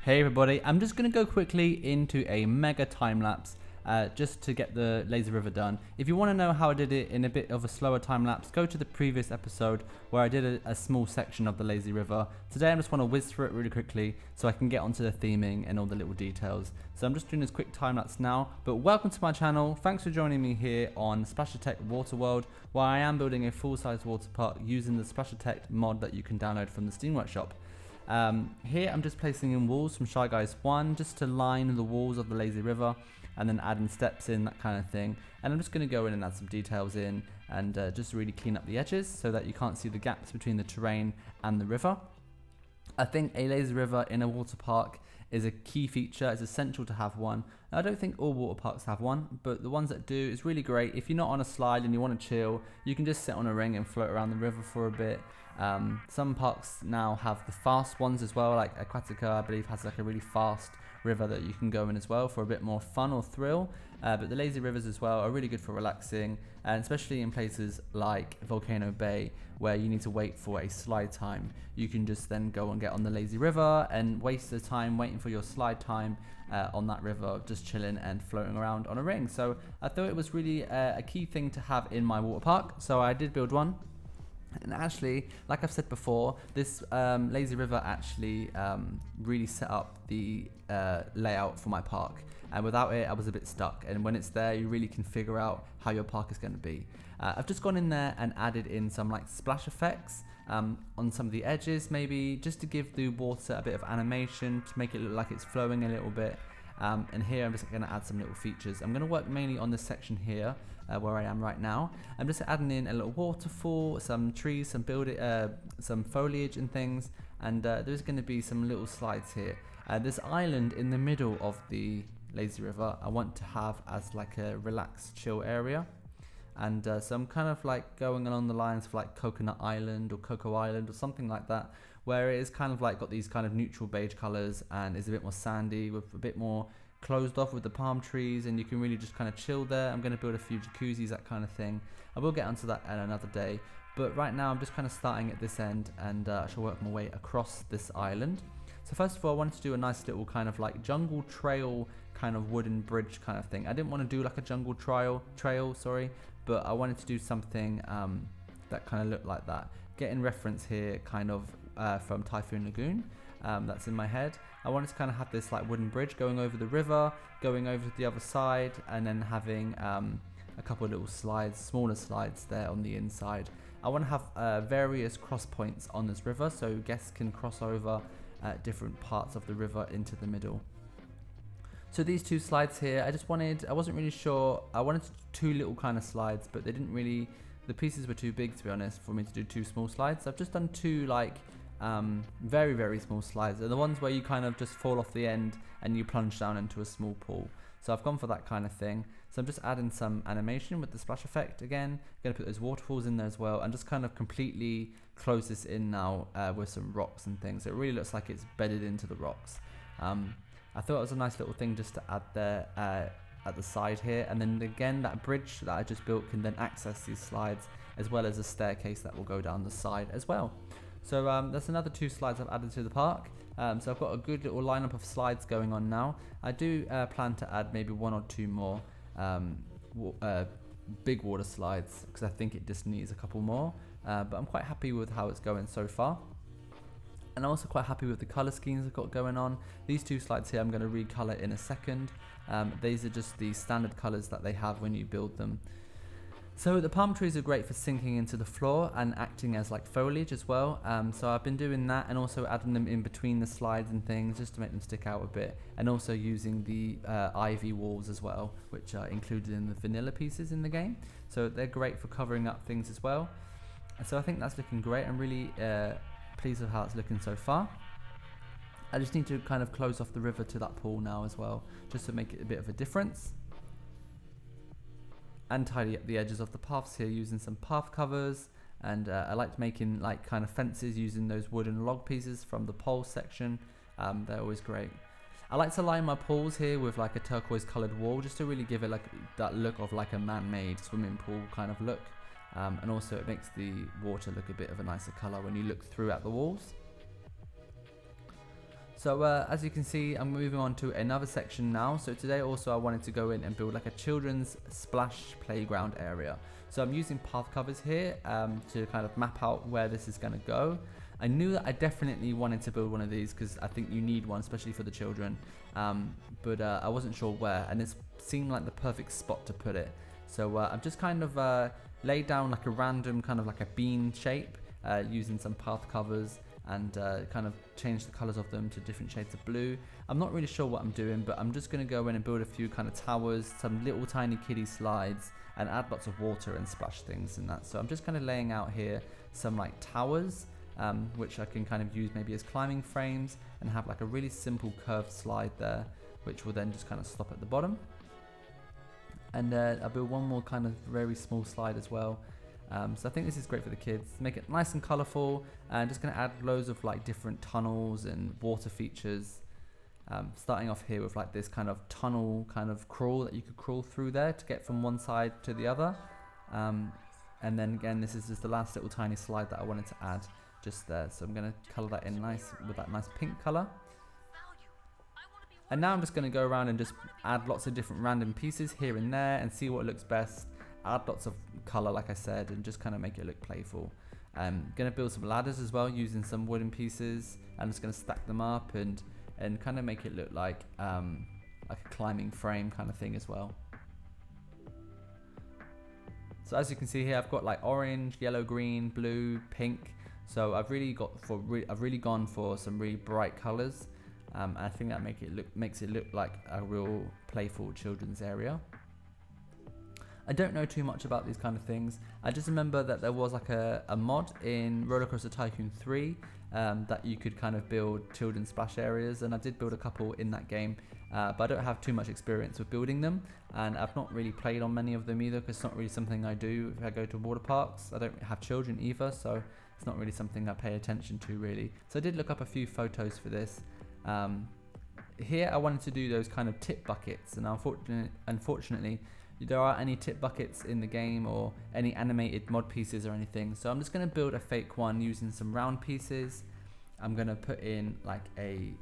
Hey everybody, I'm just going to go quickly into a mega time lapse just to get the lazy river done. If you want to know how I did it in a bit of a slower time lapse, go to the previous episode where I did a small section of the lazy river. Today I just want to whiz through it really quickly so I can get onto the theming and all the little details. So I'm just doing this quick time lapse now, but welcome to my channel. Thanks for joining me here on Splashitect Water World, where I am building a full-size water park using the Splashitect mod that you can download from the Steam Workshop. Here I'm just placing in walls from Shy Guys 1 just to line the walls of the lazy river, and then adding steps in, that kind of thing. And I'm just going to go in and add some details in and just really clean up the edges so that you can't see the gaps between the terrain and the river. I think a lazy river in a water park is a key feature. It's essential to have one. I don't think all water parks have one, but the ones that do is really great. If you're not on a slide and you want to chill, you can just sit on a ring and float around the river for a bit. Some parks now have the fast ones as well, like Aquatica I believe has like a really fast river that you can go in as well for a bit more fun or thrill. But the lazy rivers as well are really good for relaxing, and especially in places like Volcano Bay where you need to wait for a slide time. You can just then go and get on the lazy river and waste the time waiting for your slide time on that river, just chilling and floating around on a ring. So I thought it was really a key thing to have in my water park, so I did build one. And actually, like I've said before, this lazy river actually really set up the layout for my park. And without it, I was a bit stuck. And when it's there, you really can figure out how your park is going to be. I've just gone in there and added in some like splash effects on some of the edges, maybe just to give the water a bit of animation, to make it look like it's flowing a little bit. And here I'm just going to add some little features. I'm going to work mainly on this section here where I am right now. I'm just adding in a little waterfall, some trees, some foliage and things, and there's going to be some little slides here. This island in the middle of the lazy river I want to have as like a relaxed chill area, and so I'm kind of like going along the lines of like Coconut Island or Cocoa Island or something like that, where it is kind of like got these kind of neutral beige colors and is a bit more sandy with a bit more closed off with the palm trees, and you can really just kind of chill there. I'm going to build a few jacuzzis, that kind of thing. I will get onto that at another day, but right now I'm just kind of starting at this end, and I shall work my way across this island. So first of all, I wanted to do a nice little kind of like jungle trail kind of wooden bridge kind of thing. I didn't want to do like a jungle trail, but I wanted to do something that kind of looked like that. Getting reference here kind of from Typhoon Lagoon. That's in my head. I wanted to kind of have this like wooden bridge going over the river, going over to the other side, and then having a couple of little slides, smaller slides there on the inside. I want to have various cross points on this river so guests can cross over different parts of the river into the middle. So these two slides here, I wasn't really sure. I wanted two little kind of slides, but they didn't really, the pieces were too big to be honest for me to do two small slides. So I've just done two like very, very small slides. They're the ones where you kind of just fall off the end and you plunge down into a small pool. So I've gone for that kind of thing. So I'm just adding some animation with the splash effect again. I'm going to put those waterfalls in there as well, and just kind of completely close this in now with some rocks and things. So it really looks like it's bedded into the rocks. I thought it was a nice little thing just to add there at the side here. And then again, that bridge that I just built can then access these slides, as well as a staircase that will go down the side as well. So that's another two slides I've added to the park. So I've got a good little lineup of slides going on now. I do plan to add maybe one or two more big water slides, because I think it just needs a couple more. But I'm quite happy with how it's going so far. And I'm also quite happy with the colour schemes I've got going on. These two slides here I'm going to recolor in a second. These are just the standard colours that they have when you build them. So the palm trees are great for sinking into the floor and acting as like foliage as well. So I've been doing that, and also adding them in between the slides and things just to make them stick out a bit, and also using the ivy walls as well, which are included in the vanilla pieces in the game. So they're great for covering up things as well. And so I think that's looking great. I'm really pleased with how it's looking so far. I just need to kind of close off the river to that pool now as well, just to make it a bit of a difference. And tidy up the edges of the paths here using some path covers, and I liked making like kind of fences using those wooden log pieces from the pole section. They're always great. I like to line my pools here with like a turquoise coloured wall, just to really give it like that look of like a man-made swimming pool kind of look. And also it makes the water look a bit of a nicer colour when you look through at the walls. So as you can see, I'm moving on to another section now. So today also I wanted to go in and build like a children's splash playground area. So I'm using path covers here to kind of map out where this is going to go. I knew that I definitely wanted to build one of these because I think you need one, especially for the children. But I wasn't sure where, and it seemed like the perfect spot to put it. So I've just kind of laid down like a random kind of like a bean shape using some path covers, and kind of change the colors of them to different shades of blue. I'm not really sure what I'm doing, but I'm just going to go in and build a few kind of towers, some little tiny kiddie slides, and add lots of water and splash things and that. So I'm just kind of laying out here some like towers, which I can kind of use maybe as climbing frames, and have like a really simple curved slide there, which will then just kind of stop at the bottom. And I'll build one more kind of very small slide as well. So I think this is great for the kids. Make it nice and colourful, and just going to add loads of like different tunnels and water features. Starting off here with like this kind of tunnel kind of crawl that you could crawl through there to get from one side to the other. And then again, this is just the last little tiny slide that I wanted to add just there. So I'm going to colour that in nice with that nice pink colour. And now I'm just going to go around and just add lots of different random pieces here and there and see what looks best. Add lots of colour, like I said, and just kind of make it look playful. I'm going to build some ladders as well using some wooden pieces. I'm just going to stack them up and kind of make it look like a climbing frame kind of thing as well. So as you can see here, I've got like orange, yellow, green, blue, pink. So I've really gone for some really bright colours. I think that makes it look like a real playful children's area. I don't know too much about these kind of things. I just remember that there was like a mod in Roller Coaster Tycoon 3 that you could kind of build children's splash areas, and I did build a couple in that game, but I don't have too much experience with building them, and I've not really played on many of them either, because it's not really something I do if I go to water parks. I don't have children either, so it's not really something I pay attention to really. So I did look up a few photos for this. Here I wanted to do those kind of tip buckets, and unfortunately there aren't any tip buckets in the game or any animated mod pieces or anything, so I'm just going to build a fake one using some round pieces. I'm going to put in like a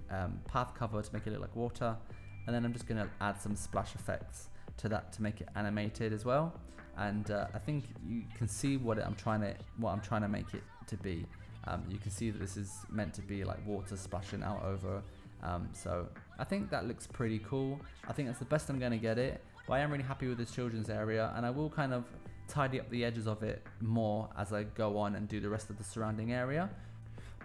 path cover to make it look like water, and then I'm just going to add some splash effects to that to make it animated as well. And I think you can see what I'm trying to make it to be. You can see that this is meant to be like water splashing out over, so I think that looks pretty cool. I think that's the best I'm going to get it. But I am really happy with this children's area, and I will kind of tidy up the edges of it more as I go on and do the rest of the surrounding area.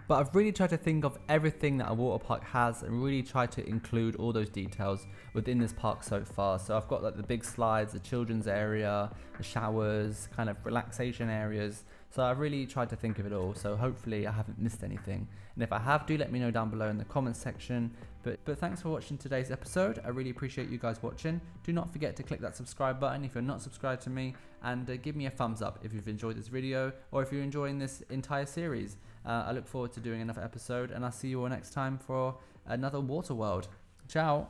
But I've really tried to think of everything that a water park has and really tried to include all those details within this park so far. So I've got like the big slides, the children's area, the showers, kind of relaxation areas. So I've really tried to think of it all. So hopefully I haven't missed anything. And if I have, do let me know down below in the comments section. But thanks for watching today's episode. I really appreciate you guys watching. Do not forget to click that subscribe button if you're not subscribed to me, and give me a thumbs up if you've enjoyed this video or if you're enjoying this entire series. I look forward to doing another episode, and I'll see you all next time for another water world. Ciao.